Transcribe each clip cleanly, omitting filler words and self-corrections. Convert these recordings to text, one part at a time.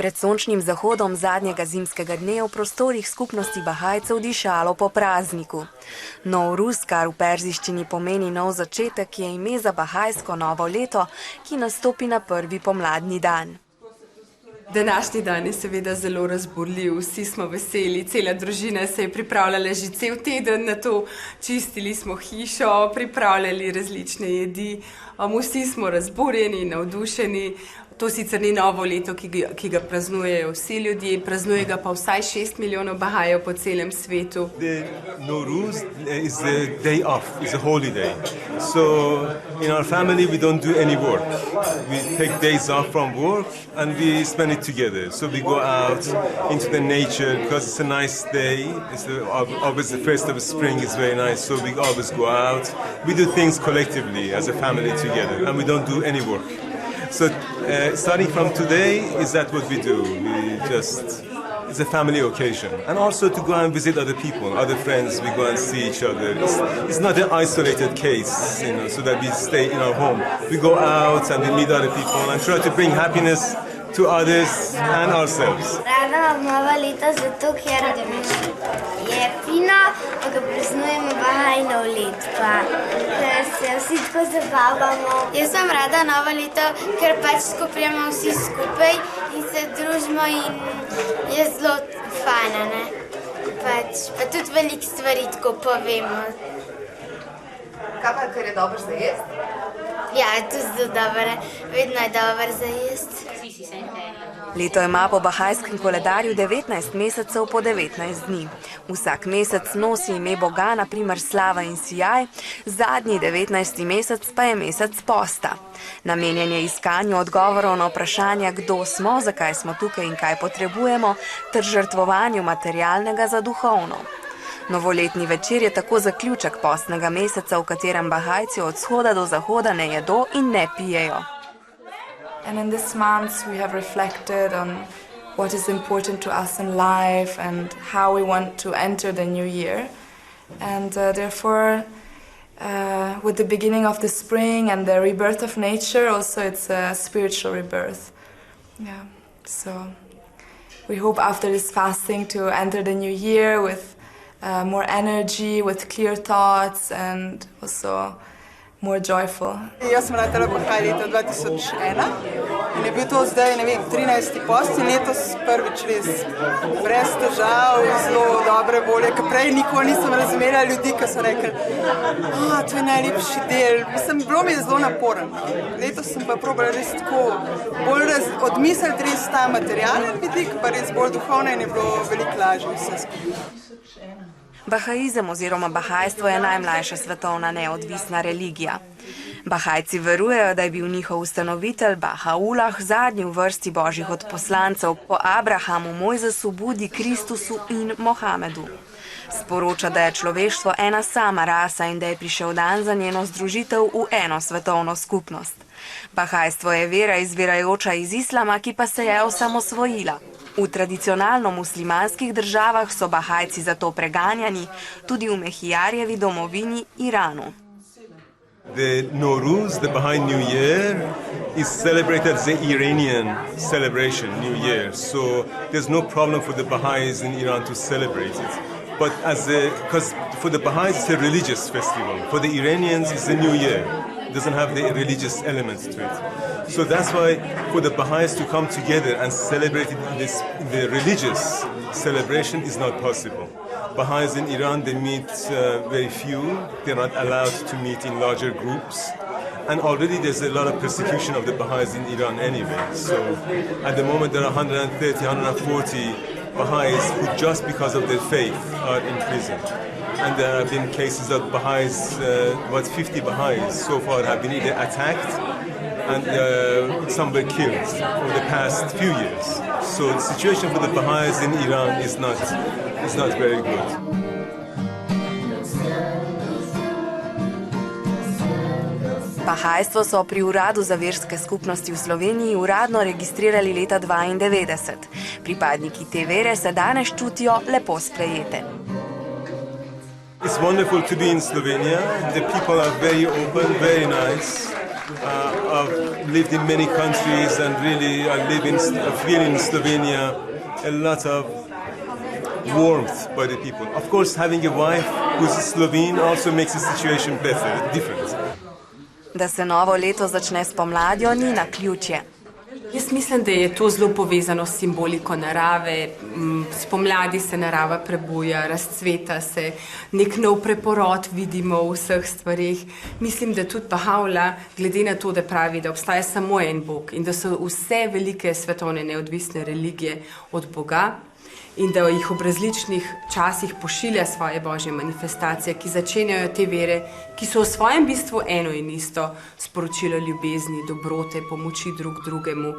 Pred sončnim zahodom zadnjega zimskega dne v prostorih skupnosti Bahajcev dišalo po prazniku. Novruz, kar v perziščini pomeni nov začetek, je ime za bahajsko novo leto, ki nastopi na prvi pomladni dan. Današnji dan je seveda zelo razburljiv, vsi smo veseli, cela družina se je pripravljala že cel teden na to, čistili smo hišo, pripravljali različne jedi, vsi smo razburjeni, navdušeni. To sicer ni novo leto, ki ga praznujejo vsi ljudje, praznuje ga pa vsaj 6 milijonov Bahajev po celem svetu. Novruz is a day off, is a holiday. So in our family we don't do any work. We take days off from work and we spend it together. So we go out into the nature because it's a nice day. It's always the first of spring is very nice, so we always go out. We do things collectively as a family together and we don't do any work. So starting from today, is that what we do? It's a family occasion. And also to go and visit other people, other friends, we go and see each other. It's not an isolated case, so that we stay in our home. We go out and we meet other people and try to bring happiness to others and ourselves. Rada nova leta zato, ker je fino, pa ga praznujemo Bahajno let, pa ker se vsi tako zabavamo. Jaz sem rada nova leto, ker pač skupljamo vsi skupaj in se družimo in je zelo fajn, ne? Pa tudi veliko stvari tako povemo. Kaj pa, ker je dobro za jesti? Ja, tudi zelo dobro, vedno je dobro za jesti. Leto ima po bahajskem koledarju 19 mesecev po 19 dni. Vsak mesec nosi ime Boga, na primer slava in sijaj, zadnji 19. mesec pa je mesec posta. Namenjen je iskanju odgovorov na vprašanja, kdo smo, zakaj smo tukaj in kaj potrebujemo, ter žrtvovanju materialnega za duhovno. Novoletni večer je tako zaključek postnega meseca, v katerem Bahajci od vzhoda do zahoda ne jedo in ne pijejo. And in this month we have reflected on what is important to us in life and how we want to enter the new year. And therefore, with the beginning of the spring and the rebirth of nature, also it's a spiritual rebirth. Yeah. So we hope after this fasting to enter the new year with more energy, with clear thoughts and also more joyful. Jaz sem ratala Bahaj leta 2001 in je bil to zdaj, 13. post in letos prvič res brez težav, zelo dobre volje, ker prej nikoli nisem razumela ljudi, ki so rekli, to je najlepši del. Bilo mi je zelo naporen. Letos sem pa probala res tako bolj odmisliti res ta materialen vidik, pa res bolj duhovno in je bilo veliko lažje vse skupaj. Bahaizem oziroma bahajstvo je najmlajša svetovna neodvisna religija. Bahajci verujejo, da je bil njihov ustanovitelj Baha'u'llah zadnji v vrsti božjih odposlancev po Abrahamu, Mojzesu, Budi, Kristusu in Mohamedu. Sporoča, da je človeštvo ena sama rasa in da je prišel dan za njeno združitev v eno svetovno skupnost. Bahajstvo je vera izvirajoča iz islama, ki pa se je osamosvojila. V tradicionalno muslimanskih državah so Bahajci zato preganjani, tudi v Mehijarjevi domovini Iranu. The Novruz, the Baha'i New Year, is celebrated as the Iranian celebration, New Year. So there's no problem for the Baha'is in Iran to celebrate it. But because for the Baha'is it's a religious festival, for the Iranians it's the New Year. It doesn't have the religious elements to it. So that's why for the Baha'is to come together and celebrate it in the religious celebration is not possible. Baha'is in Iran, they meet very few. They're not allowed to meet in larger groups. And already there's a lot of persecution of the Baha'is in Iran anyway. So at the moment there are 130, 140 Baha'is who just because of their faith are in prison. And there have been cases of Baha'is, about 50 Baha'is so far have been either attacked and some were killed over the past few years. So the situation for the Baha'is in Iran is not very good. Bahajstvo so pri Uradu za verske skupnosti v Sloveniji uradno registrirali leta 1992. Pripadniki te vere se danes čutijo lepo sprejete. It's wonderful to be in Slovenia. The people are very open, very nice. I've lived in many countries and really I feel in Slovenia a lot of warmth by the people. Of course, having a wife who's Slovene also makes the situation different. Da se novo leto začne spomladjo, ni naključje. Jaz mislim, da je to zelo povezano s simboliko narave. Spomladi se narava prebuja, razcveta se, nek nov preporod vidimo v vseh stvarih. Mislim, da tudi Baha'u'llah, glede na to, da pravi, da obstaja samo en Bog in da so vse velike svetovne neodvisne religije od Boga in da jih ob različnih časih pošilja svoje božje manifestacije, ki začenjajo te vere, ki so v svojem bistvu eno in isto, sporočilo ljubezni, dobrote, pomoči drug drugemu,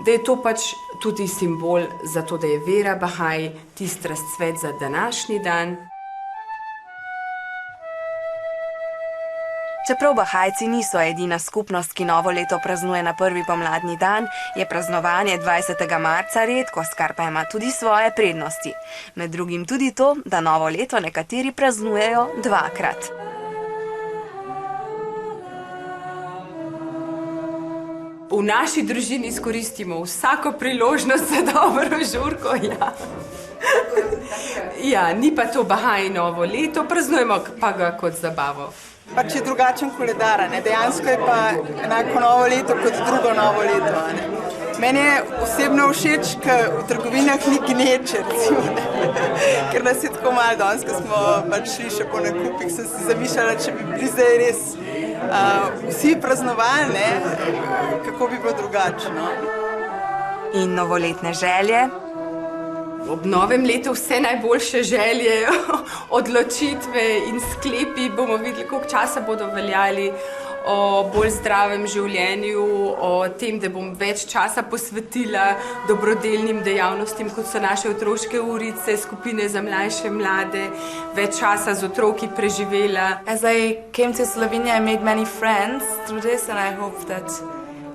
da je to pač tudi simbol za to, da je vera Baha'i tisti razcvet za današnji dan. Čeprav Bahajci niso edina skupnost, ki novo leto praznuje na prvi pomladni dan, je praznovanje 20. marca redkost, kar pa ima tudi svoje prednosti. Med drugim tudi to, da novo leto nekateri praznujejo dvakrat. V naši družini izkoristimo vsako priložnost za dobro žurko. Ja, ni pa to Baha'i novo leto, praznujemo pa ga kot zabavo. Pač je drugačen koledar, dejansko je pa enako novo leto kot drugo novo leto. Meni je osebno všeč, ker v trgovinah ni gneče, recimo, ker nas je tako malo danes, ko smo pač šli še po nakupih, sem si zamišljala, če bi bili zdaj res vsi praznovali, kako bi bilo drugače. In novoletne želje? Ob novem letu vse najboljše želje, odločitve in sklepi, bomo videli, koliko časa bodo veljali, o bolj zdravem življenju, o tem, da bom več časa posvetila dobrodelnim dejavnostim, kot so naše otroške urice, skupine za mlajše mlade, več časa z otroki preživela. As I came to Slovenia, I made many friends through this and I hope that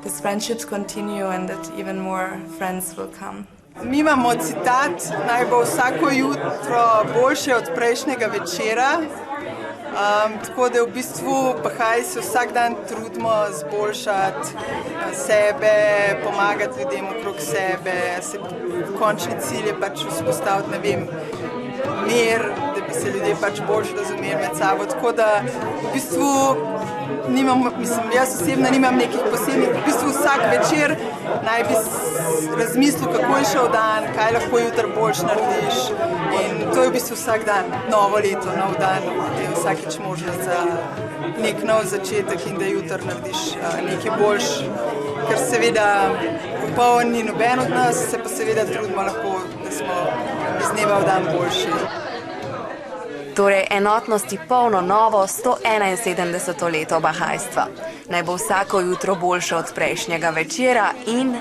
these friendships continue and that even more friends will come. Mi imamo citat, naj bo vsako jutro boljše od prejšnjega večera, tako da v bistvu Baha'i se vsak dan trudimo zboljšati sebe, pomagati ljudem okrog sebe, končni cilj je pač vzpostaviti, ne vem, mir, da bi se ljudje pač boljše razumeli med sabo, tako da v bistvu jaz osebno nimam nekih posebnih, v bistvu vsak večer naj bi razmislil, kako je šel dan, kaj lahko jutri boljš narediš in to je v bistvu vsak dan, novo leto, nov dan, da je vsakič možnost za nek nov začetek in da jutri narediš nekaj boljš, ker seveda popoln ni noben od nas, se pa seveda trudimo lahko, da smo iz dneva v dan boljši. Torej enotnosti polno novo 171. leto bahajstva. Naj bo vsako jutro boljše od prejšnjega večera in